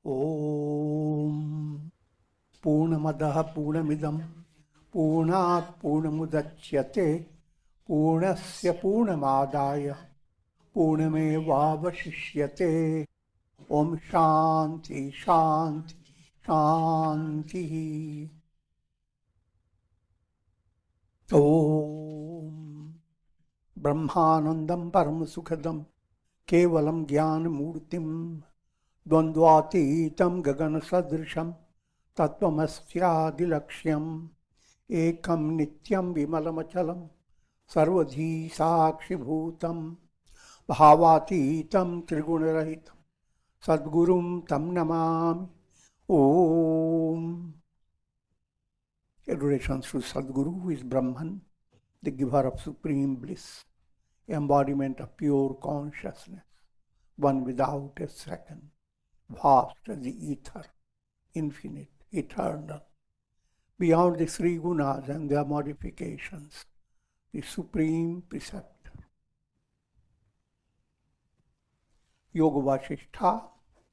Om Purnamadaha Purnamidam Purnat Purnamudachyate Purnasya Purnamadaya Purnameva Vasishyate. Om Shanti Shanti Shanti. Om Brahmanandam Paramasukhadam Kevalam Jnanamurtim Dvandvatitam Gagana Sadrisham Tattvamastyadilaksham Ekam Nityam Vimalamachalam Sarvadhi Sakshi Bhutam Bhavatitam Trigunarahitam Sadgurum Tam Namami. Om. Adorations to Sadguru, who is Brahman, the giver of supreme bliss, embodiment of pure consciousness, one without a second, vast as the ether, infinite, eternal, beyond the three gunas and their modifications, the supreme preceptor. Yoga Vasistha,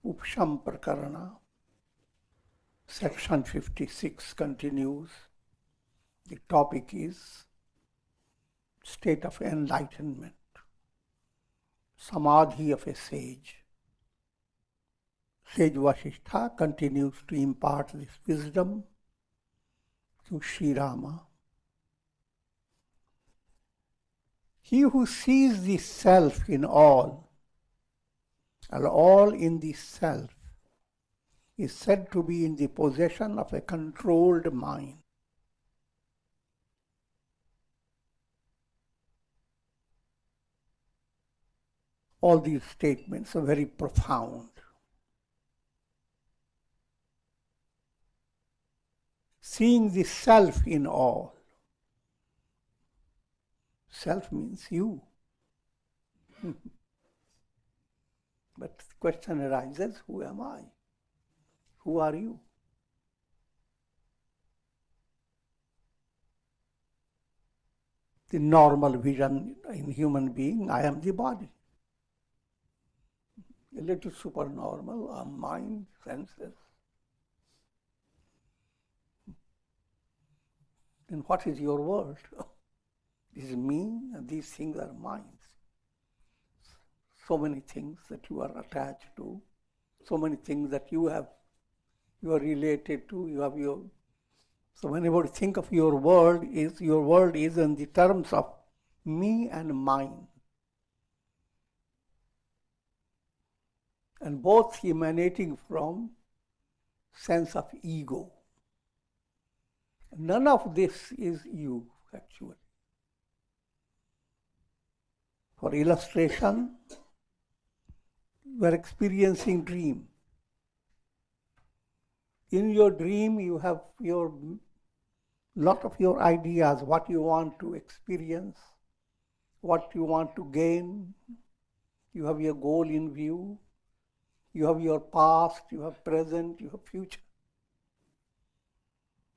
Upashama Prakarana, section 56 continues. The topic is state of enlightenment, samadhi of a sage. Sage Vasishtha continues to impart this wisdom to Sri Rama. He who sees the self in all, and all in the self, is said to be in the possession of a controlled mind. All these statements are very profound. Seeing the self in all. Self means you. But the question arises, who am I? Who are you? The normal vision in human being, I am the body. A little supernormal, our mind, senses. Then what is your world? This is me, and these things are mine. So many things that you are attached to, so many things that you are related to, you have your. So whenever you think of your world is in the terms of me and mine. And both emanating from sense of ego. None of this is you, actually. For illustration, you are experiencing dream. In your dream, you have lot of your ideas, what you want to experience, what you want to gain. You have your goal in view. You have your past, you have present, you have future.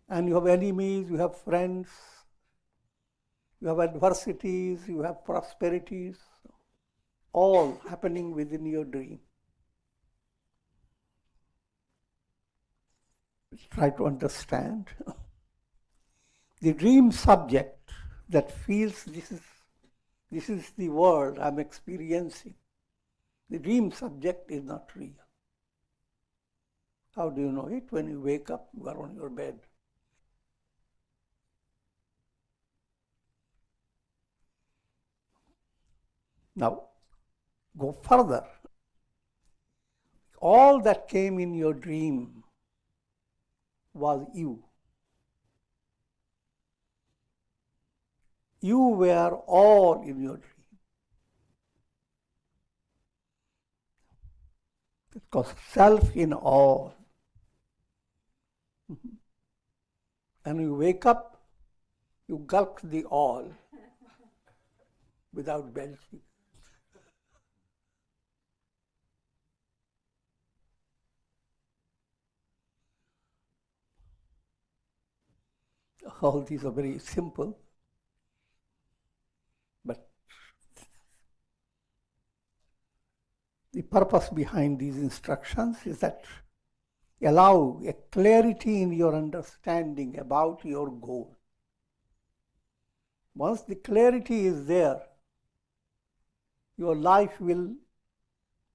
And you have enemies, you have friends, you have adversities, you have prosperities, all happening within your dream. Let's try to understand. The dream subject that feels this is the world I'm experiencing. The dream subject is not real. How do you know it? When you wake up, you are on your bed. Now, go further. All that came in your dream was you. You were all in your dream. Because self in all. And you wake up, you gulp the all without belching. All these are very simple, but the purpose behind these instructions is that allow a clarity in your understanding about your goal. Once the clarity is there, your life will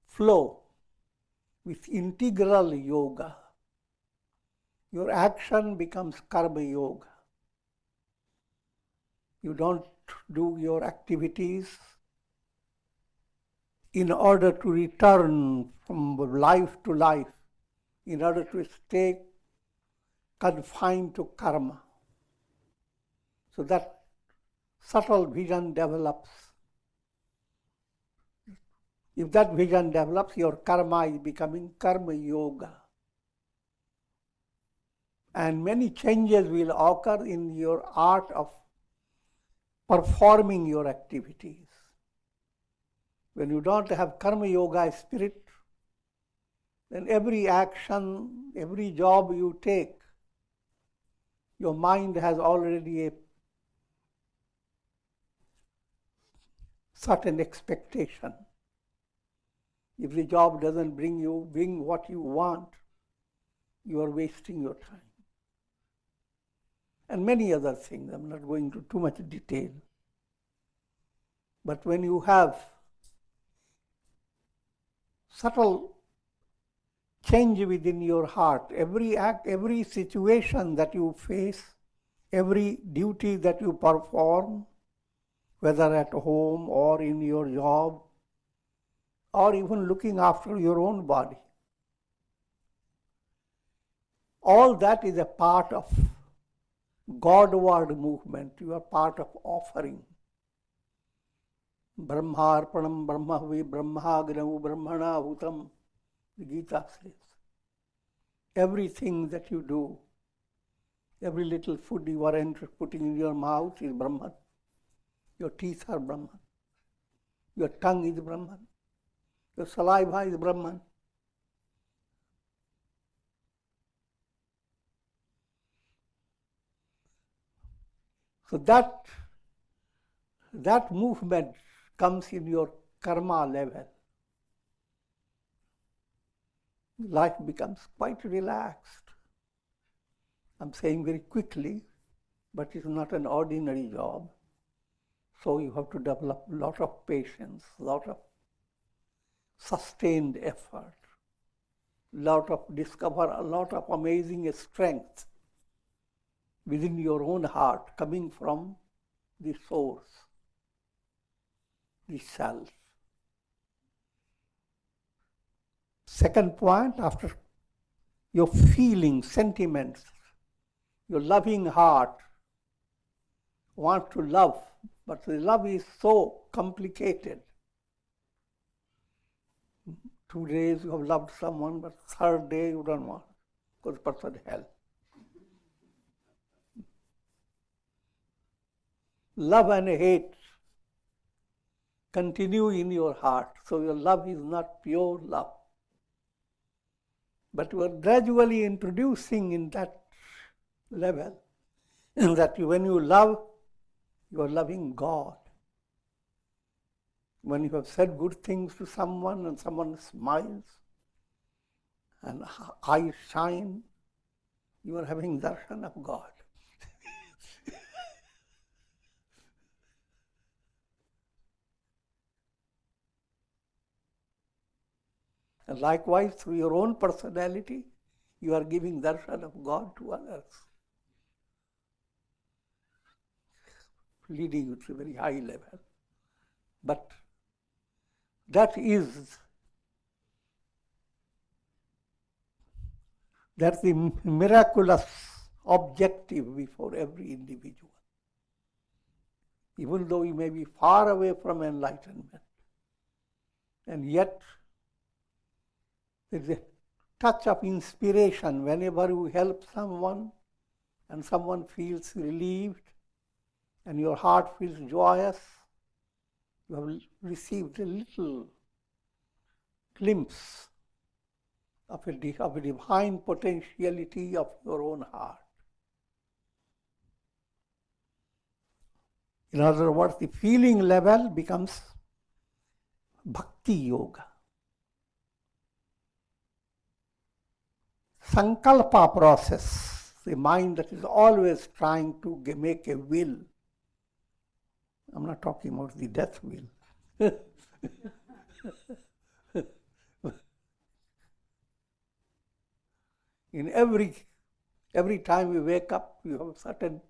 flow with integral yoga. Your action becomes karma yoga. You don't do your activities in order to return from life to life, in order to stay confined to karma. So that subtle vision develops. If that vision develops, your karma is becoming karma yoga. And many changes will occur in your art of performing your activities. When you don't have karma yoga spirit, then every action, every job you take, your mind has already a certain expectation. If the job doesn't bring what you want, you are wasting your time. And many other things. I'm not going into too much detail. But when you have subtle change within your heart, every act, every situation that you face, every duty that you perform, whether at home or in your job, or even looking after your own body, all that is a part of Godward movement. You are part of offering. Brahmarpanam Brahmavi Brahmagnavu Brahmana Hutam, the Gita says. Everything that you do, every little food you are putting in your mouth is Brahman. Your teeth are Brahman. Your tongue is Brahman. Your saliva is Brahman. So that movement comes in your karma level. Life becomes quite relaxed. I'm saying very quickly, but it's not an ordinary job. So you have to develop a lot of patience, a lot of sustained effort, discover a lot of amazing strength within your own heart, coming from the source, the self. Second point, after your feelings, sentiments, your loving heart wants to love, but the love is so complicated. 2 days you have loved someone, but third day you don't want, because the person hell. Love and hate continue in your heart, so your love is not pure love. But you are gradually introducing in that level that when you love, you are loving God. When you have said good things to someone and someone smiles and eyes shine, you are having darshan of God. And likewise, through your own personality, you are giving darshan of God to others, leading you to a very high level. But that's the miraculous objective before every individual. Even though you may be far away from enlightenment, and yet there is a touch of inspiration whenever you help someone and someone feels relieved and your heart feels joyous. You have received a little glimpse of a divine potentiality of your own heart. In other words, the feeling level becomes bhakti yoga. sankalpa process, the mind that is always trying to make a will. I'm not talking about the death will. In every time you wake up, you have a certain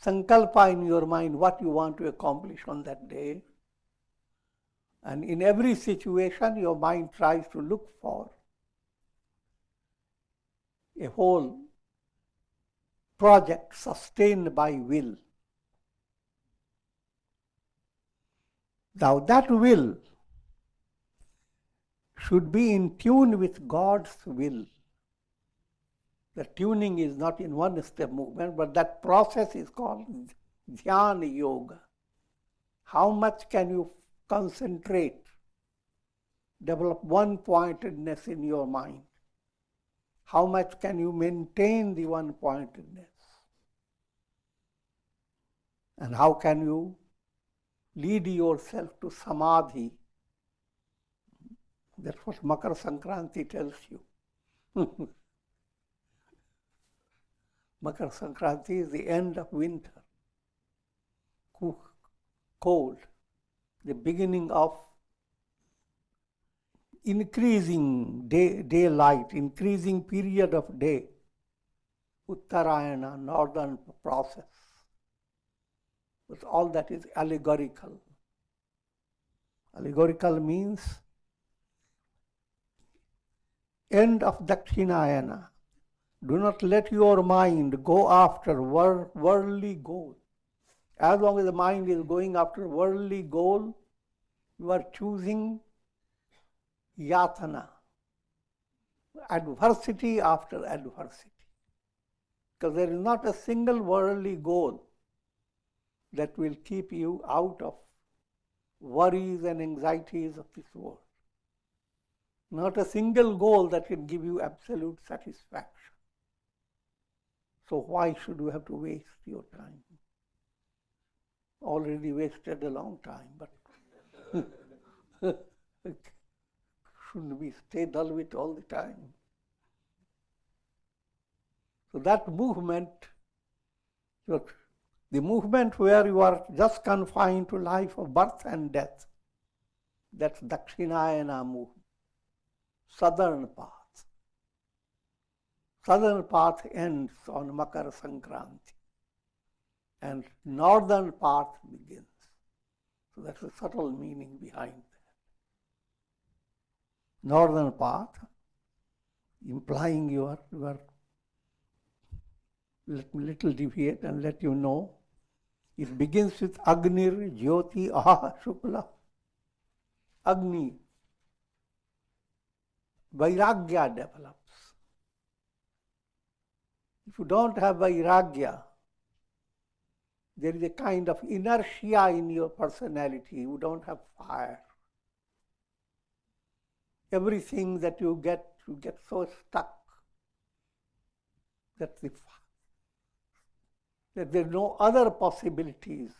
sankalpa in your mind, what you want to accomplish on that day. And in every situation, your mind tries to look for a whole project sustained by will. Now that will should be in tune with God's will. The tuning is not in one step movement, but that process is called Dhyana Yoga. How much can you concentrate, develop one-pointedness in your mind? How much can you maintain the one-pointedness? And how can you lead yourself to samadhi? That's what Makar Sankranti tells you. Makar Sankranti is the end of winter, cold, the beginning of increasing daylight, increasing period of day, Uttarayana, northern process. But all that is allegorical. Allegorical means end of Dakshinayana. Do not let your mind go after worldly goal. As long as the mind is going after worldly goal, you are choosing yatana, adversity after adversity. Because there is not a single worldly goal that will keep you out of worries and anxieties of this world. Not a single goal that can give you absolute satisfaction. So why should you have to waste your time? Already wasted a long time, but shouldn't we stay dull with all the time? So that movement, the movement where you are just confined to life of birth and death, that's Dakshinayana movement, southern path. Southern path ends on Makar Sankranti and northern path begins. So that's a subtle meaning behind that. Northern path, implying you are little deviate and let you know, it begins with Agnir Jyoti Aha Shukla. Agni, Vairagya develops. If you don't have Vairagya, there is a kind of inertia in your personality. You don't have fire. Everything that you get so stuck that there are no other possibilities.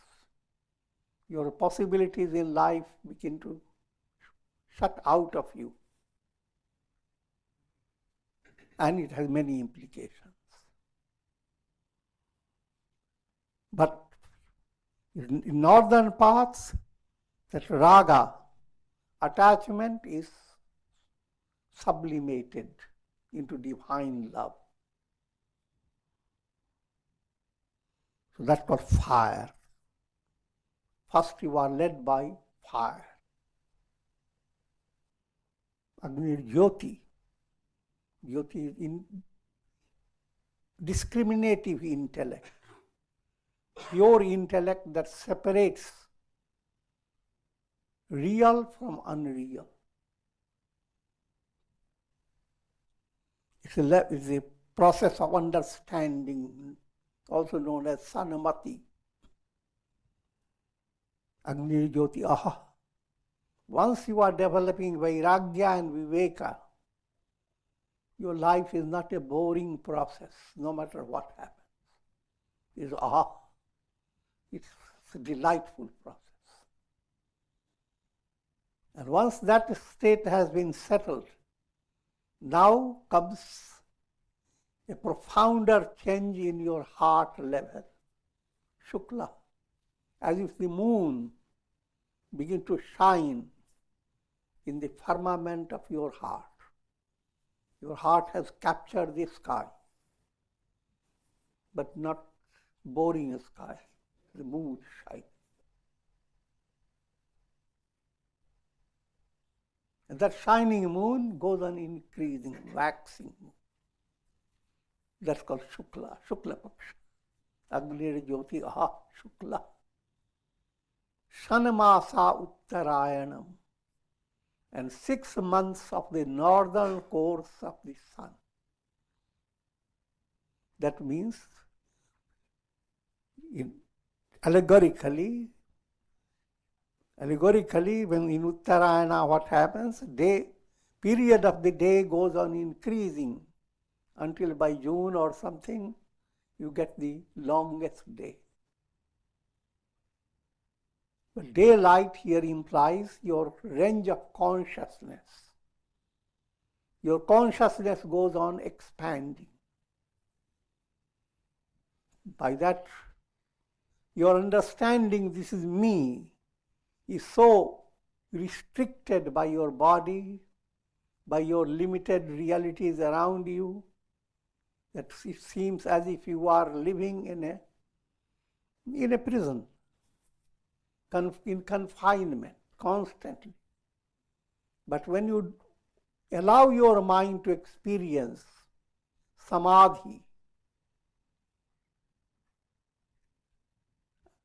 Your possibilities in life begin to shut out of you. And it has many implications. But in northern paths, that raga, attachment is sublimated into divine love. So that's called fire. First you are led by fire. Agni Jyoti. Jyoti is in discriminative intellect. Pure intellect that separates real from unreal. It's a process of understanding, also known as Sanamati. Agni Jyoti Aha. Once you are developing Vairagya and Viveka, your life is not a boring process, no matter what happens. It's aha. It's a delightful process. And once that state has been settled, now comes a profounder change in your heart level. Shukla, as if the moon begin to shine in the firmament of your heart. Your heart has captured the sky, but not boring sky. The moon shines. And that shining moon goes on increasing, waxing. That's called Shukla, Shukla Paksha. Agni Jyoti Aha Shukla. Shanamasa Uttarayanam. And 6 months of the northern course of the sun. That means, allegorically, when in Uttarayana what happens, period of the day goes on increasing until by June or something, you get the longest day. But daylight here implies your range of consciousness. Your consciousness goes on expanding. By that, your understanding, this is me, is so restricted by your body, by your limited realities around you, that it seems as if you are living in a prison, in confinement, constantly. But when you allow your mind to experience samadhi,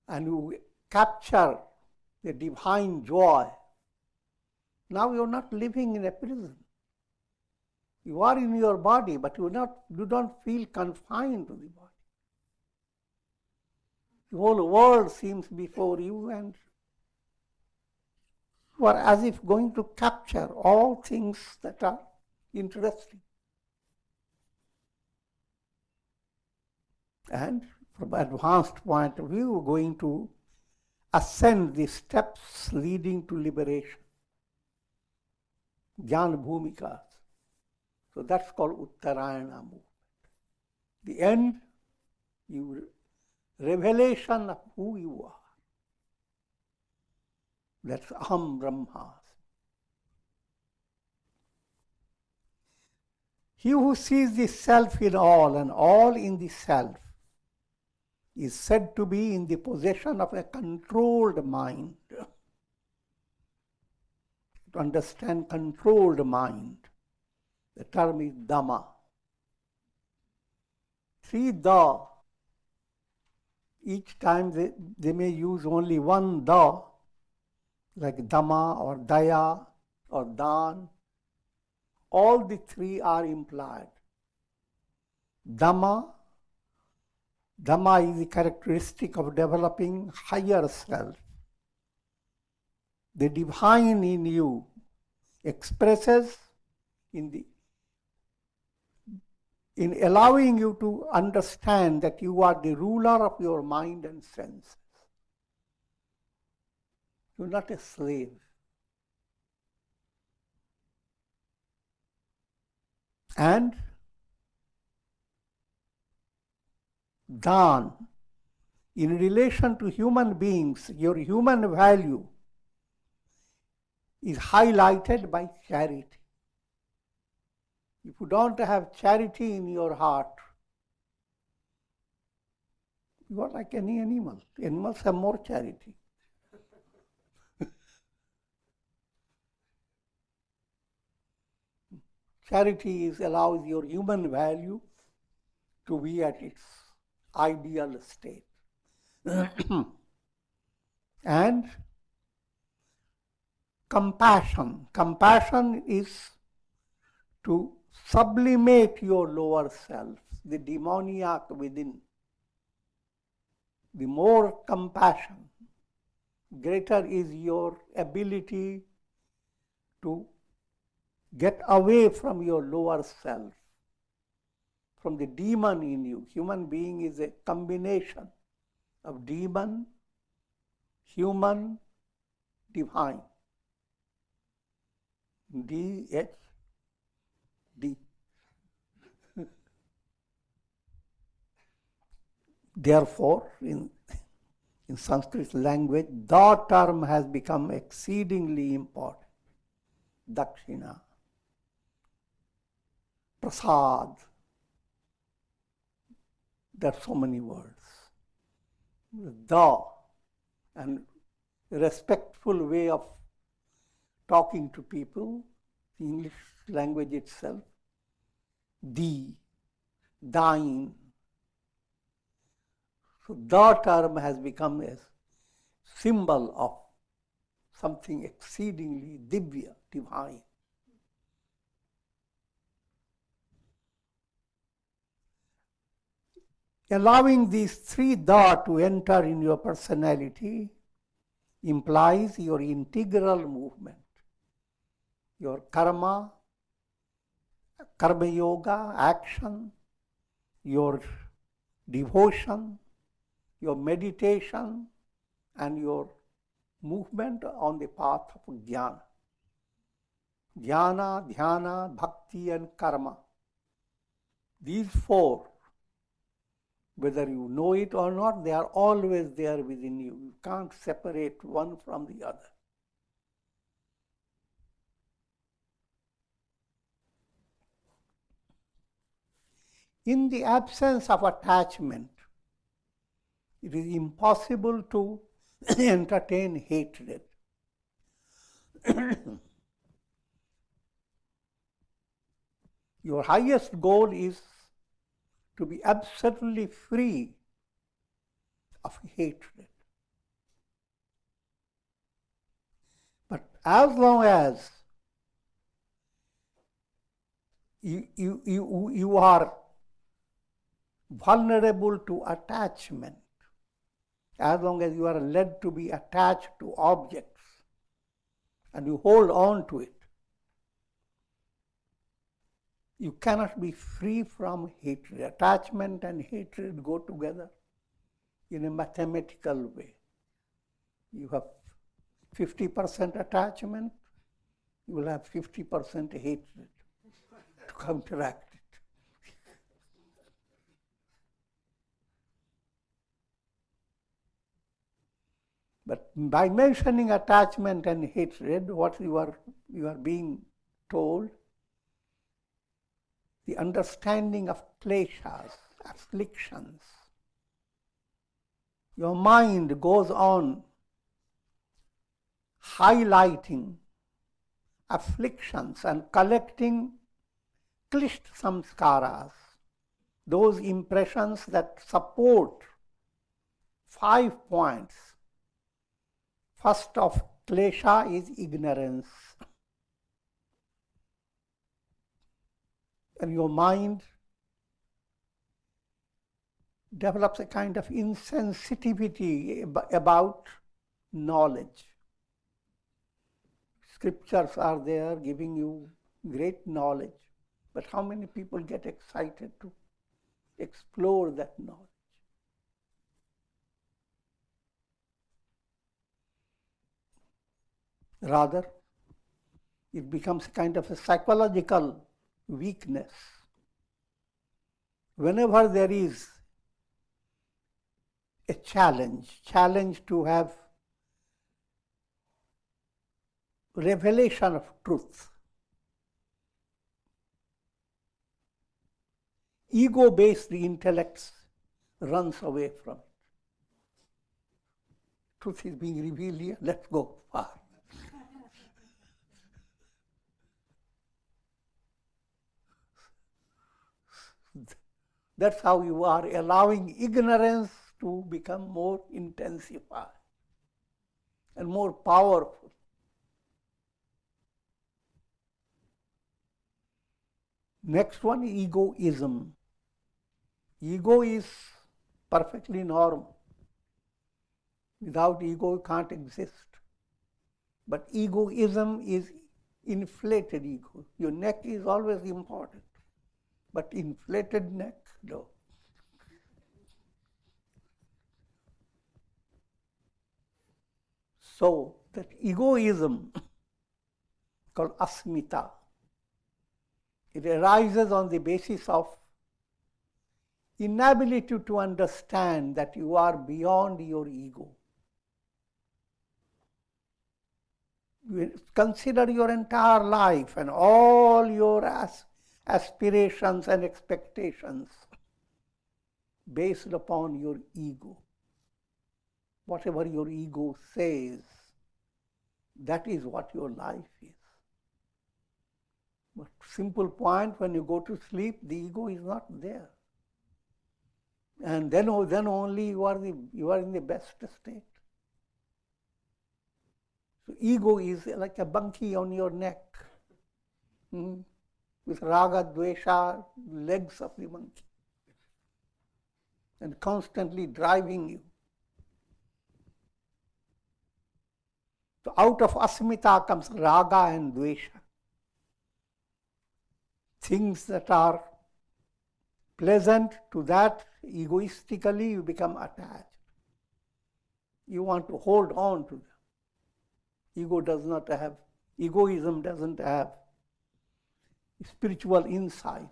and you capture the divine joy, now you are not living in a prison. You are in your body, but you don't feel confined to the body. The whole world seems before you, and you are as if going to capture all things that are interesting. And from an advanced point of view, going to ascend the steps leading to liberation. Jnana Bhumikas. So that's called Uttarayana movement. The end, revelation of who you are. That's Aham Brahmasmi. He who sees the self in all and all in the self is said to be in the possession of a controlled mind. To understand controlled mind, the term is Dhamma. See Da. Each time they may use only one Da, like Dhamma or Daya or Dan. All the three are implied. Dhamma is the characteristic of developing higher self. The divine in you expresses in allowing you to understand that you are the ruler of your mind and senses. You are not a slave. And Dan, in relation to human beings, your human value is highlighted by charity. If you don't have charity in your heart, you are like any animal. Animals have more charity. Charity allows your human value to be at its ideal state. And compassion. Compassion is to sublimate your lower self, the demoniac within. The more compassion, greater is your ability to get away from your lower self, from the demon in you. Human being is a combination of demon, human, divine. D-H-D. Therefore, in Sanskrit language, the term has become exceedingly important. Dakshina, prasad. There are so many words. The, and respectful way of talking to people, the English language itself, thee, thine. So the term has become a symbol of something exceedingly divya, divine. Allowing these three dha to enter in your personality implies your integral movement, your karma yoga, action, your devotion, your meditation, and your movement on the path of jnana. Jnana, dhyana, bhakti, and karma. These four, whether you know it or not, they are always there within you. You can't separate one from the other. In the absence of attachment, it is impossible to entertain hatred. Your highest goal is to be absolutely free of hatred. But as long as you are vulnerable to attachment, as long as you are led to be attached to objects and you hold on to it, you cannot be free from hatred. Attachment and hatred go together in a mathematical way. You have 50% attachment, you will have 50% hatred to counteract it. But by mentioning attachment and hatred, what you are being told, the understanding of kleshas, afflictions. Your mind goes on highlighting afflictions and collecting klisht samskaras, those impressions that support 5 points. First of klesha is ignorance. And your mind develops a kind of insensitivity about knowledge. Scriptures are there giving you great knowledge, but how many people get excited to explore that knowledge? Rather, it becomes a kind of a psychological weakness. Whenever there is a challenge to have revelation of truth, ego-based intellect runs away from it. Truth is being revealed here, let's go far. That's how you are allowing ignorance to become more intensified and more powerful. Next one, egoism. Ego is perfectly normal. Without ego, you can't exist. But egoism is inflated ego. Your neck is always important, but inflated neck, no. So that egoism, called asmita, it arises on the basis of inability to understand that you are beyond your ego. Consider your entire life and all your aspirations and expectations based upon your ego. Whatever your ego says, that is what your life is. But simple point, when you go to sleep, the ego is not there. And then only you are in the best state. So ego is like a monkey on your neck, with raga, dvesha, legs of the monkey, and constantly driving you. So out of asmita comes raga and dvesha. Things that are pleasant to that, egoistically you become attached. You want to hold on to them. Egoism doesn't have spiritual insight.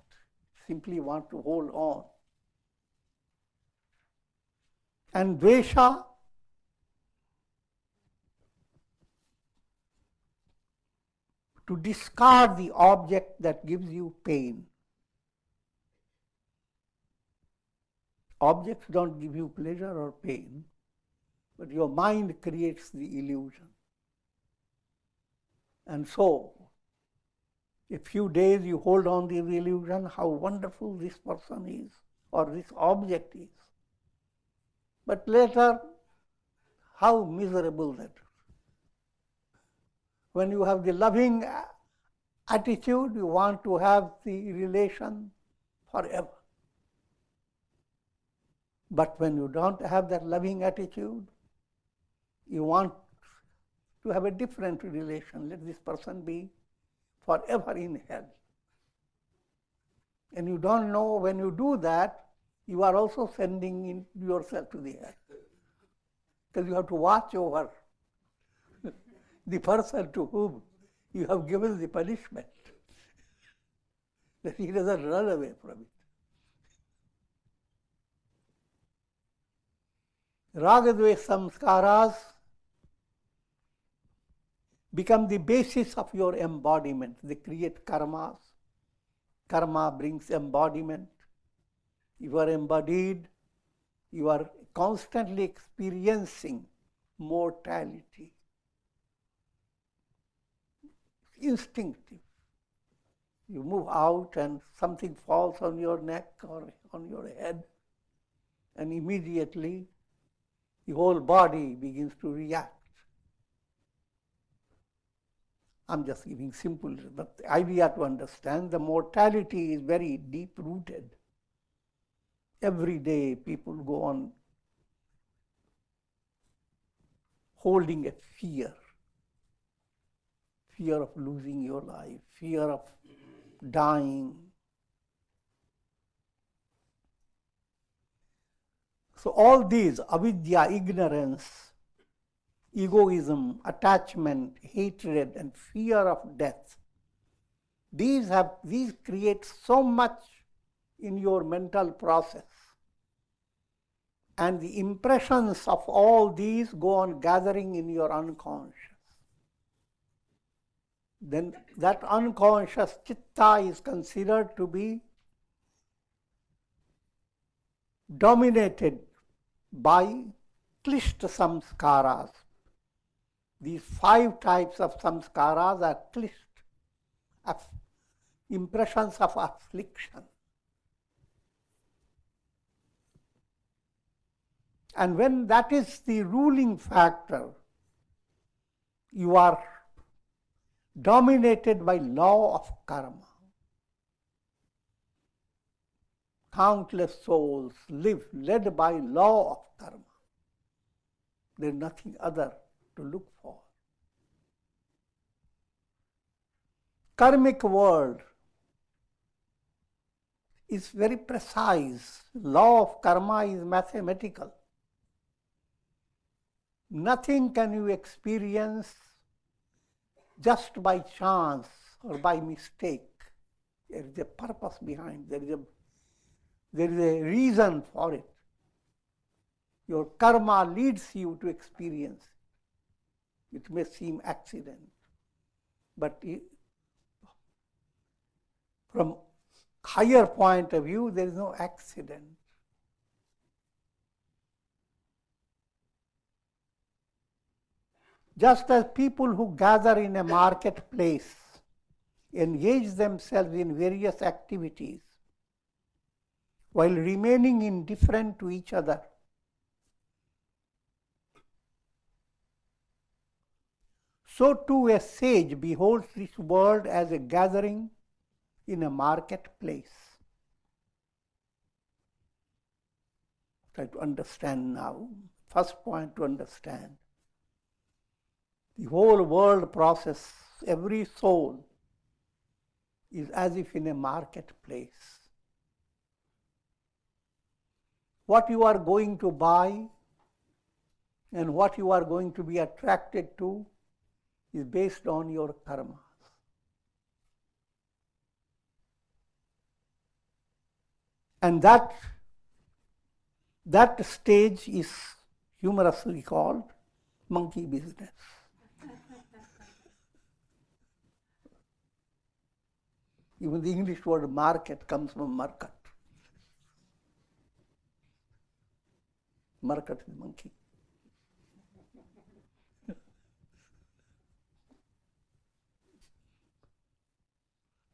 Simply want to hold on. And dvesha, to discard the object that gives you pain. Objects don't give you pleasure or pain, but your mind creates the illusion. And so, a few days you hold on to the illusion, how wonderful this person is, or this object is. But later, how miserable that is. When you have the loving attitude, you want to have the relation forever. But when you don't have that loving attitude, you want to have a different relation. Let this person be forever in hell. And you don't know, when you do that, you are also sending yourself to the hell. Because you have to watch over the person to whom you have given the punishment, that he doesn't run away from it. Ragadvesh samskaras become the basis of your embodiment. They create karmas. Karma brings embodiment. You are embodied. You are constantly experiencing mortality. Instinctive. You move out and something falls on your neck or on your head, and immediately the whole body begins to react. I'm just giving simple, but the idea to understand the mortality is very deep-rooted. Every day people go on holding a fear of losing your life, fear of dying. So all these, avidya, ignorance, egoism, attachment, hatred, and fear of death, these create so much in your mental process. And the impressions of all these go on gathering in your unconscious. Then that unconscious chitta is considered to be dominated by klishta samskaras. These 5 types of samskaras are klishta, impressions of affliction. And when that is the ruling factor, you are dominated by law of karma. Countless souls live led by law of karma. There is nothing other to look for. Karmic world is very precise. Law of karma is mathematical. Nothing can you experience just by chance or by mistake. There is a purpose behind. There is a There is a reason for it. Your karma leads you to experience. It may seem accident, but from higher point of view, there is no accident. Just as people who gather in a marketplace engage themselves in various activities while remaining indifferent to each other, so too a sage beholds this world as a gathering in a marketplace. Try to understand now. First point to understand. The whole world process, every soul is as if in a marketplace. What you are going to buy and what you are going to be attracted to is based on your karma. And that stage is humorously called monkey business. Even the English word market comes from market. Market is monkey.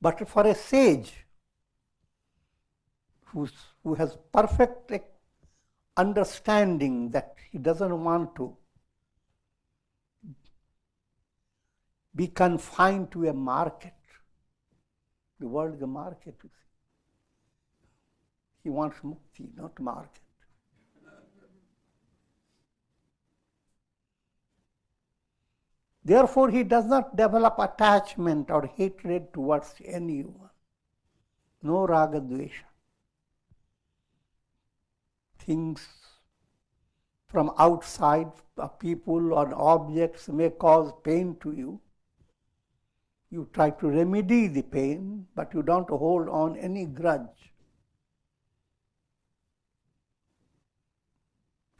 But for a sage who has perfect understanding that he doesn't want to be confined to a market. The world is a market, you see. He wants mukti, not market. Therefore, he does not develop attachment or hatred towards anyone. No raga dvesha. Things from outside, people or objects may cause pain to you. You try to remedy the pain, but you don't hold on any grudge.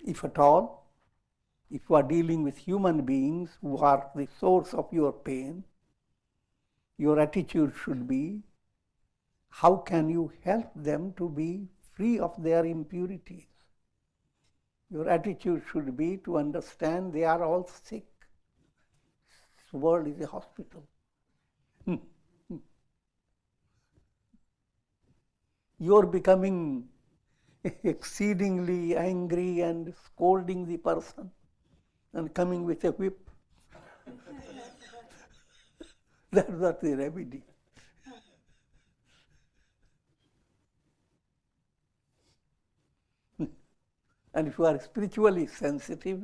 If at all, if you are dealing with human beings who are the source of your pain, your attitude should be, how can you help them to be free of their impurities? Your attitude should be to understand they are all sick. This world is a hospital. You're becoming exceedingly angry and scolding the person and coming with a whip. That's not the remedy. And if you are spiritually sensitive,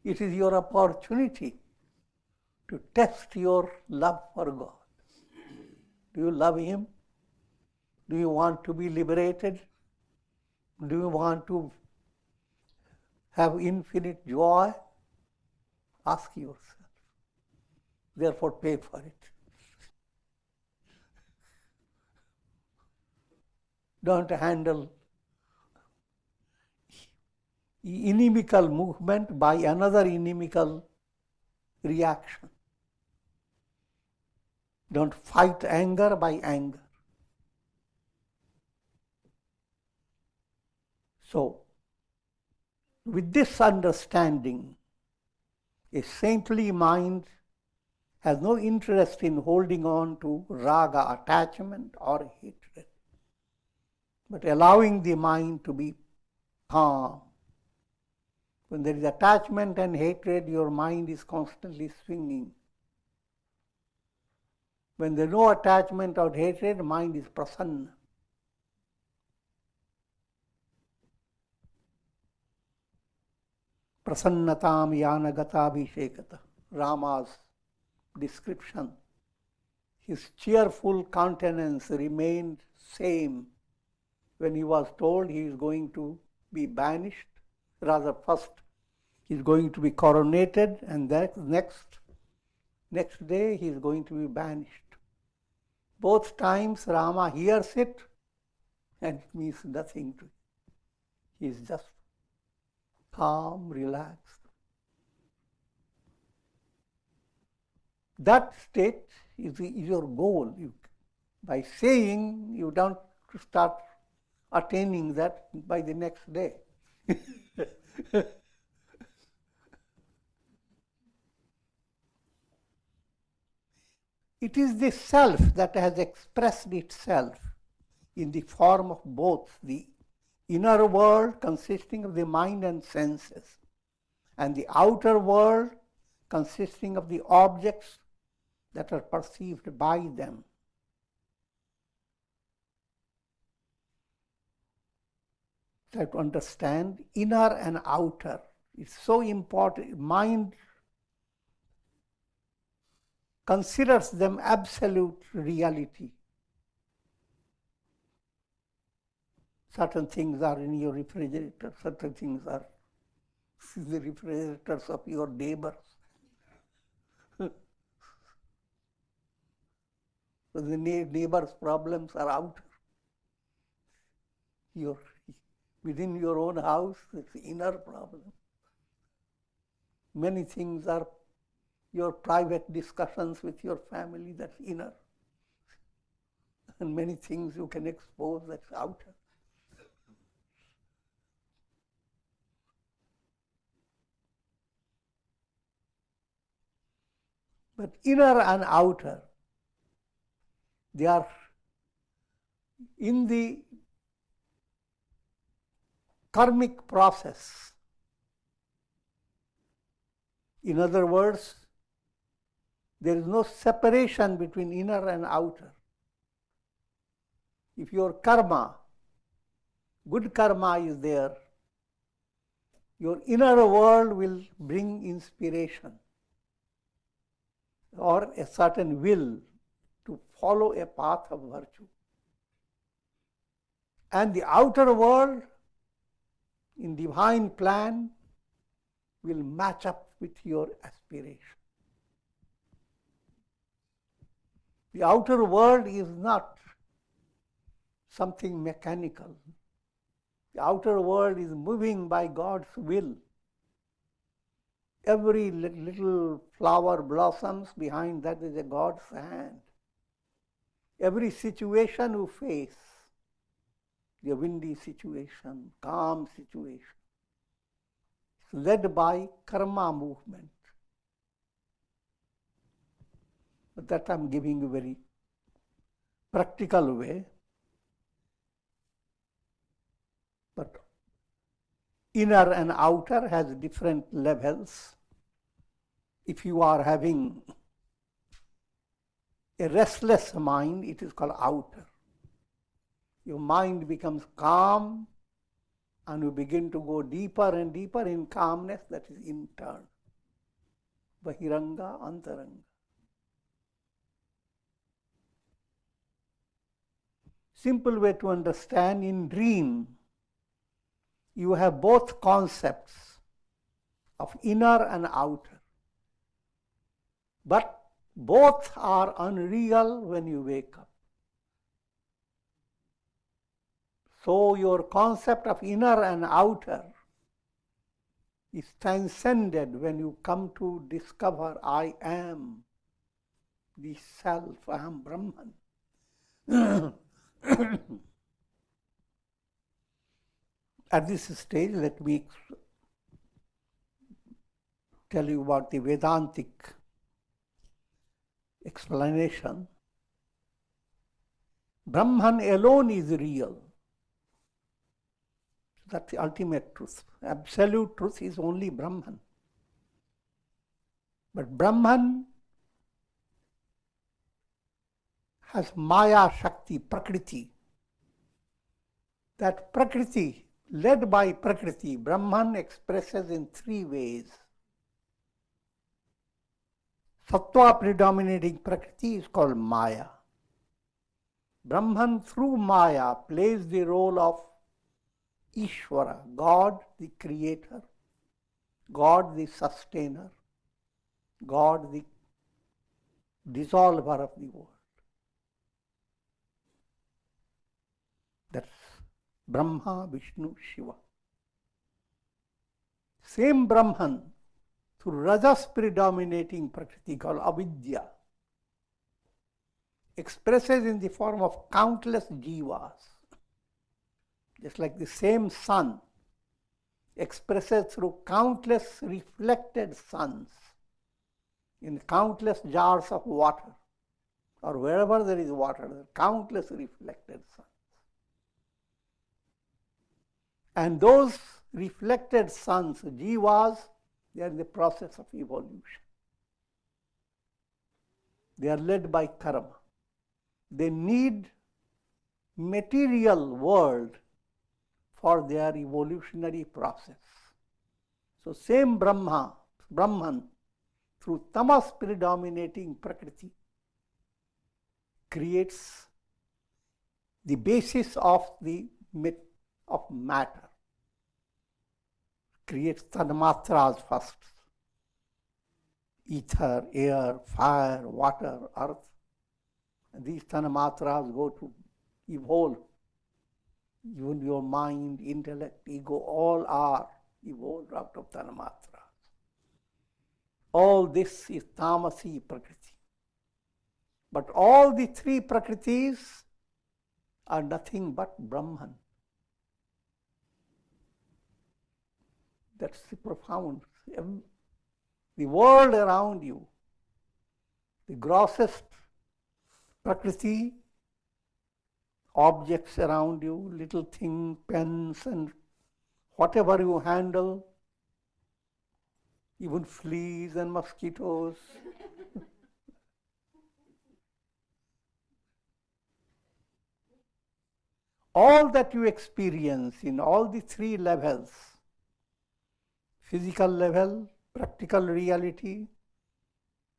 it is your opportunity to test your love for God. Do you love Him? Do you want to be liberated? Do you want to have infinite joy? Ask yourself. Therefore, pay for it. Don't handle inimical movement by another inimical reaction. Don't fight anger by anger. So, with this understanding, a saintly mind has no interest in holding on to raga, attachment or hatred, but allowing the mind to be calm. When there is attachment and hatred, your mind is constantly swinging. When there is no attachment or hatred, mind is prasanna. Prasannatam yanagatabhishekata. Rama's description. His cheerful countenance remained same when he was told he is going to be banished. Rather, first he is going to be coronated, and that next day he is going to be banished. Both times Rama hears it and it means nothing to him. He is just calm, relaxed. That state is your goal. By saying, you don't start attaining that by the next day. It is the self that has expressed itself in the form of both the inner world consisting of the mind and senses, and the outer world consisting of the objects that are perceived by them. Try to understand inner and outer. It's so important. Mind considers them absolute reality. Certain things are in your refrigerator, certain things are the refrigerators of your neighbors. So the neighbor's problems are outer. Within your own house, it's inner problem. Many things are your private discussions with your family, that's inner. And many things you can expose, that's outer. But inner and outer, they are in the karmic process. In other words, there is no separation between inner and outer. If your karma, good karma is there, your inner world will bring inspiration or a certain will to follow a path of virtue. And the outer world, in divine plan, will match up with your aspiration. The outer world is not something mechanical. The outer world is moving by God's will. Every little flower blossoms, behind that is a God's hand. Every situation you face, the windy situation, calm situation, is led by karma movement. But that I'm giving a very practical way. But inner and outer has different levels. If you are having a restless mind, it is called outer. Your mind becomes calm and you begin to go deeper and deeper in calmness, that is internal. Bahiranga, antaranga. Simple way to understand, in dream, you have both concepts of inner and outer. But both are unreal when you wake up. So your concept of inner and outer is transcended when you come to discover I am the self, I am Brahman. At this stage, let me tell you about the Vedantic explanation. Brahman alone is real. That's the ultimate truth. Absolute truth is only Brahman. But Brahman has Maya Shakti, Prakriti. That Prakriti, led by Prakriti, Brahman expresses in three ways. Sattva predominating Prakriti is called Maya. Brahman through Maya plays the role of Ishvara, God the creator, God the sustainer, God the dissolver of the world. That's Brahma, Vishnu, Shiva. Same Brahman, through Rajas predominating Prakriti called Avidya, expresses in the form of countless jivas. Just like the same sun expresses through countless reflected suns in countless jars of water, or wherever there is water, there are countless reflected suns. And those reflected suns, jivas, they are in the process of evolution. They are led by karma. They need material world for their evolutionary process. So same Brahman, through tamas predominating Prakriti, creates the basis of matter. Creates tanmatras first. Ether, air, fire, water, earth. And these tanamatras go to evolve. Even your mind, intellect, ego, all are evolved out of tanamatras. All this is tamasi prakriti. But all the three prakritis are nothing but Brahman. That's the profound. The world around you, the grossest Prakriti, objects around you, little things, pens and whatever you handle, even fleas and mosquitoes. All that you experience in all the three levels, physical level, practical reality,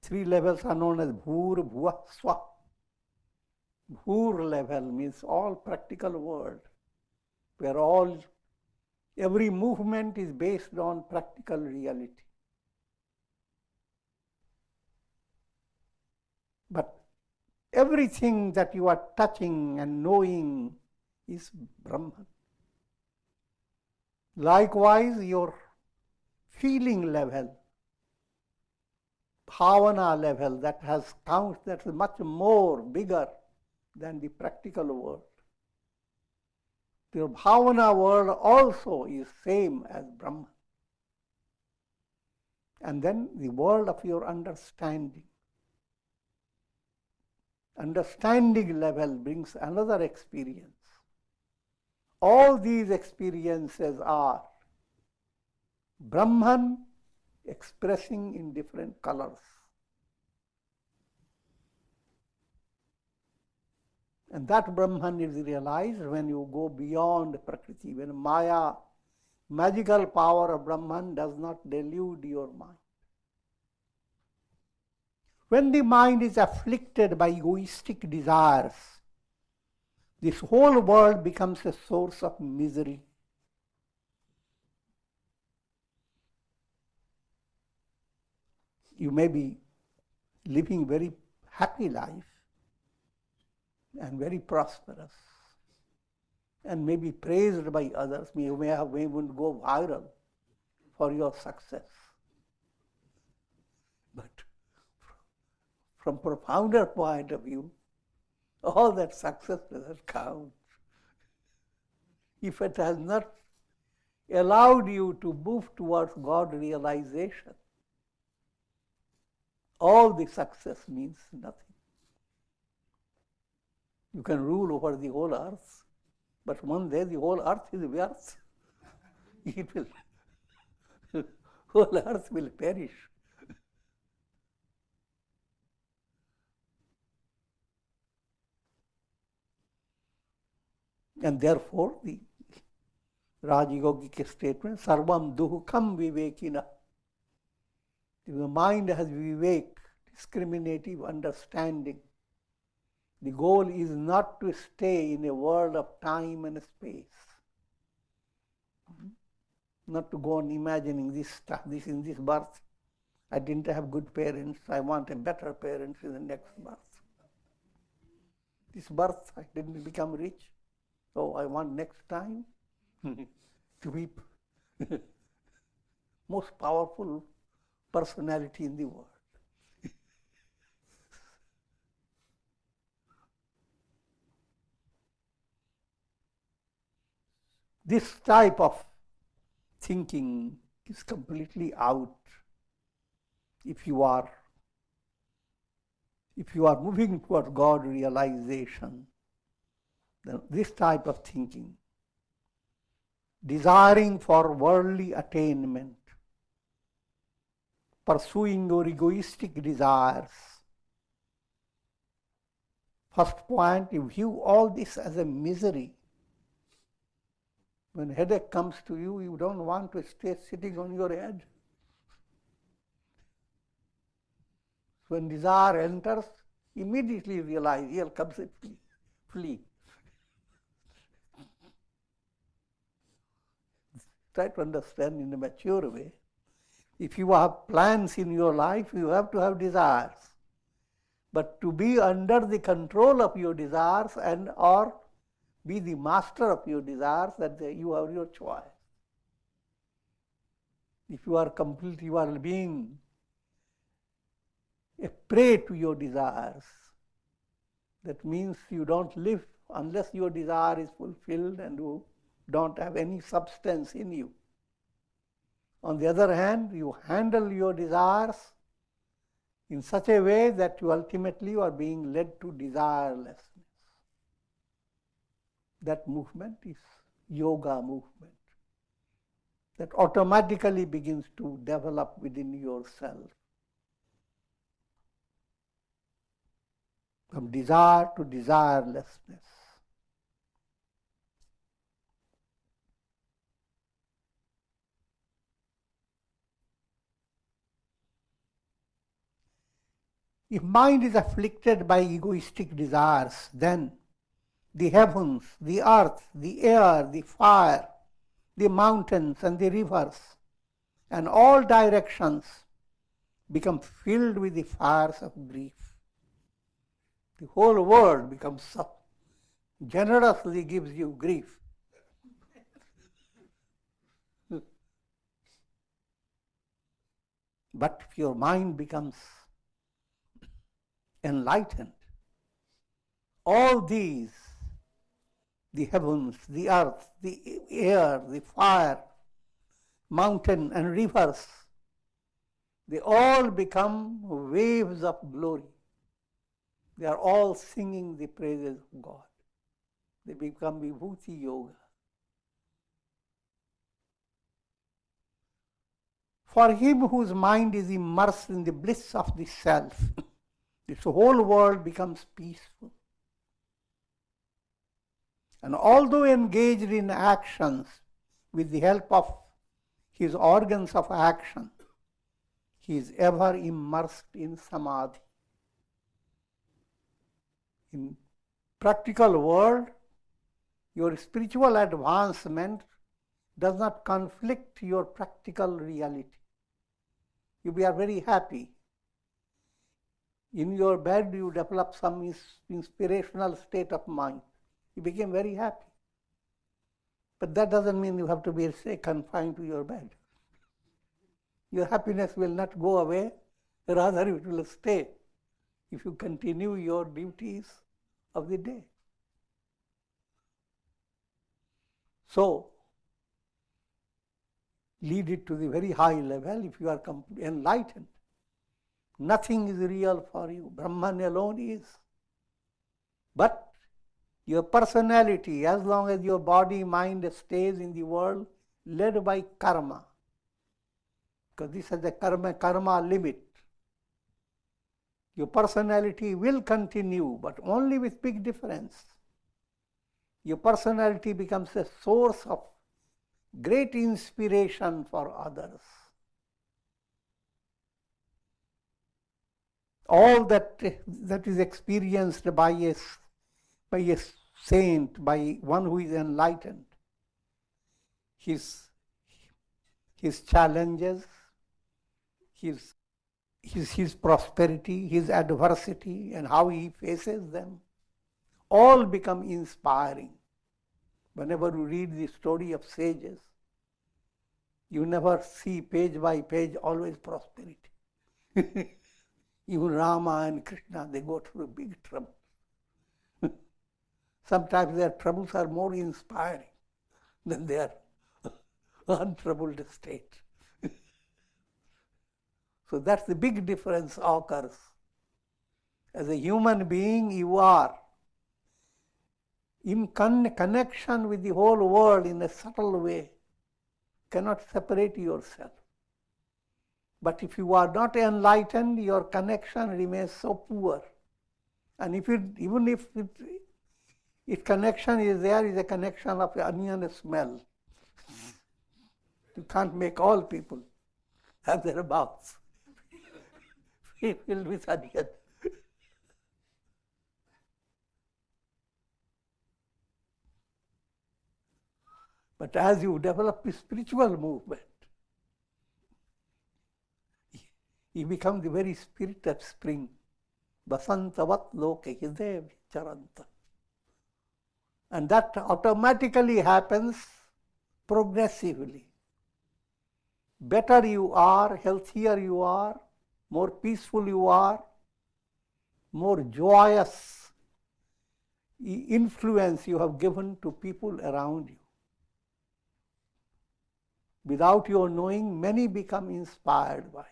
three levels are known as Bhur, Bhuva, Swa. Bhur level means all practical world, where every movement is based on practical reality. But everything that you are touching and knowing is Brahman. Likewise, your feeling level, bhavana level, that is much more bigger than the practical world. Your bhavana world also is same as Brahman. And then the world of your understanding. Understanding level brings another experience. All these experiences are Brahman expressing in different colors. And that Brahman is realized when you go beyond Prakriti, when Maya, magical power of Brahman, does not delude your mind. When the mind is afflicted by egoistic desires, this whole world becomes a source of misery. You may be living very happy life and very prosperous and may be praised by others. You may even go viral for your success. But from profounder point of view, all that success doesn't count. If it has not allowed you to move towards God realization, all the success means nothing. You can rule over the whole earth, but one day the whole earth is व्यर्थ. It will, whole earth will perish. And therefore, the Rajayogic statement, Sarvam Duhukam Vivekina. The mind has vivek, discriminative understanding. The goal is not to stay in a world of time and space. Not to go on imagining this stuff, this in this birth. I didn't have good parents, I want a better parents in the next birth. This birth, I didn't become rich. So I want next time to be most powerful personality in the world. This type of thinking is completely out if you are moving towards God realization. Then this type of thinking, desiring for worldly attainment, pursuing your egoistic desires. First point, you view all this as a misery. When headache comes to you, you don't want to stay sitting on your head. When desire enters, immediately realize, here comes a flea. Try to understand in a mature way. If you have plans in your life, you have to have desires. But to be under the control of your desires and or be the master of your desires, that you have your choice. If you are being a prey to your desires, that means you don't live unless your desire is fulfilled and you don't have any substance in you. On the other hand, you handle your desires in such a way that you ultimately are being led to desirelessness. That movement is yoga movement that automatically begins to develop within yourself. From desire to desirelessness. If mind is afflicted by egoistic desires, then the heavens, the earth, the air, the fire, the mountains and the rivers, and all directions become filled with the fires of grief. The whole world becomes generously gives you grief. But if your mind becomes enlightened, all these, the heavens, the earth, the air, the fire, mountain and rivers, they all become waves of glory. They are all singing the praises of God. They become Vibhuti Yoga. For him whose mind is immersed in the bliss of the self, this whole world becomes peaceful. And although engaged in actions with the help of his organs of action, he is ever immersed in samadhi. In practical world, your spiritual advancement does not conflict your practical reality. You are very happy. In your bed, you develop some inspirational state of mind. You became very happy. But that doesn't mean you have to be, say, confined to your bed. Your happiness will not go away, rather it will stay if you continue your duties of the day. So, lead it to the very high level if you are enlightened. Nothing is real for you. Brahman alone is. But your personality, as long as your body, mind stays in the world, led by karma, because this has a karma limit. Your personality will continue, but only with big difference. Your personality becomes a source of great inspiration for others. All that is experienced by a saint, by one who is enlightened, his challenges, his prosperity, his adversity, and how he faces them, all become inspiring. Whenever you read the story of sages, you never see page by page always prosperity. Even Rama and Krishna, they go through big trouble. Sometimes their troubles are more inspiring than their untroubled state. So that's the big difference occurs. As a human being, you are in connection with the whole world in a subtle way. Cannot separate yourself. But if you are not enlightened, your connection remains so poor. And even if connection is there, is a connection of onion smell. You can't make all people have their mouths filled with onion. But as you develop a spiritual movement, you become the very spirit of spring. Basantavat loke hide vicharanta. And that automatically happens progressively. Better you are, healthier you are, more peaceful you are, more joyous influence you have given to people around you. Without your knowing, many become inspired by you.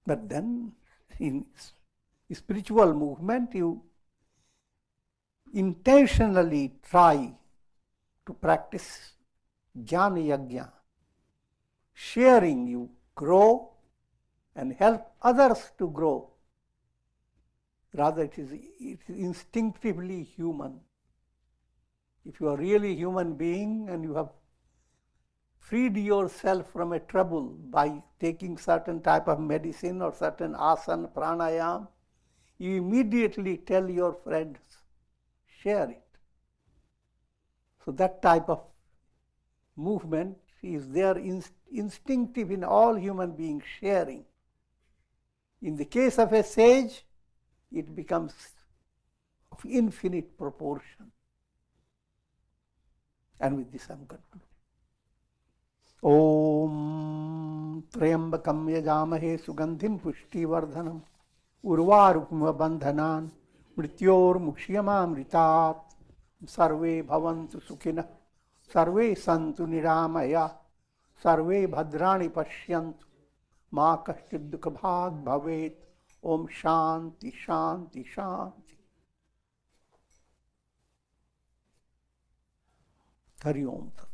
But then, in spiritual movement, you intentionally try to practice jnana yajna. Sharing, you grow and help others to grow. Rather, it is instinctively human. If you are really a human being and you have freed yourself from a trouble by taking certain type of medicine or certain asana, pranayam, you immediately tell your friends, share it. So that type of movement is there instinctive in all human beings, sharing. In the case of a sage, it becomes of infinite proportion. And with this I'm concluding. Om Trayambakam yajamahe sugandhim pushtivardhanam urvarupma bandhanan mrityor mukshiyamamritat sarve bhavantu sukhina sarve santu niramaya sarve bhadrani pashyantu ma kaschid dukha bhag bhavet. Om Shanti Shanti Shanti. Hari Om Tat.